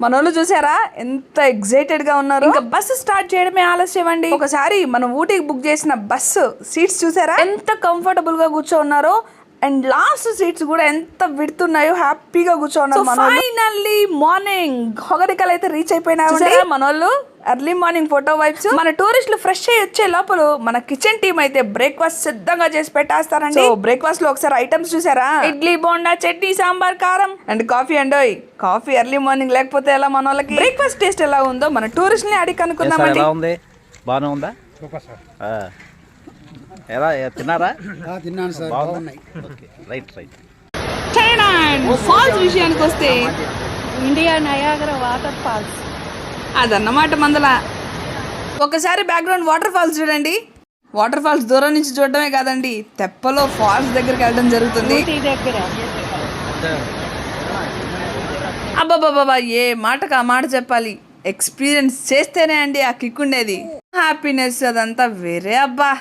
మనోళ్ళు చూసారా ఎంత ఎగ్జైటెడ్ గా ఉన్నారు. ఇంకా బస్సు స్టార్ట్ చేయడమే ఆలస్యం అండి. ఒకసారి మనం ఊటీకి బుక్ చేసిన బస్సు సీట్స్ చూసారా ఎంత కంఫర్టబుల్ గా కూర్చోన్నారో. అండ్ లాస్ట్ సీట్స్ కూడా ఎంత విడుతున్నాయో, హ్యాపీగా కూర్చోన్నారు. ఫైనల్లీ మార్నింగ్ హొగరికల్ అయితే రీచ్ అయిపోయినా మనోళ్ళు. Early morning photo vibes. మన టూరిస్టులు ఫ్రెష్ అయ్యి వచ్చే లోపల మన కిచెన్ టీమ్ అయితే బ్రేక్ఫాస్ట్ సిద్ధంగా చేసి పెట్టేస్తారండి. బ్రేక్ఫాస్ట్ లో ఒకసారి ఐటమ్స్ చూసారా, ఇడ్లీ, బోండా, చట్నీ, సాంబార్, కారం అండ్ కాఫీ. అండి కాఫీ ఎర్లీ మార్నింగ్ లేకపోతే ఎలా మన వాళ్ళకి. బ్రేక్ఫాస్ట్ టేస్ట్ ఎలా ఉందో మన టూరిస్ట్ ని అడిగి కనుక్కుందామండి. బాగానే ఉందా? ఎలా తిన్నారా? తిన్నాను సార్. Right right. ఫాల్స్ విషయానికి వస్తే ఇండియా నయాగరా వాటర్ ఫాల్స్ అదన్నమాట మందల. ఒకసారి బ్యాక్గ్రౌండ్ వాటర్ ఫాల్స్ చూడండి. వాటర్ ఫాల్స్ దూరం నుంచి చూడడమే కాదండి, తెప్పలో ఫాల్స్ దగ్గరికి వెళ్ళడం జరుగుతుంది. అబ్బాబాబా ఏ మాటకు ఆ మాట చెప్పాలి. ఎక్స్పీరియన్స్ చేస్తేనే అండి ఆ కిక్ ఉండేది. హ్యాపీనెస్ అదంతా వేరే అబ్బా.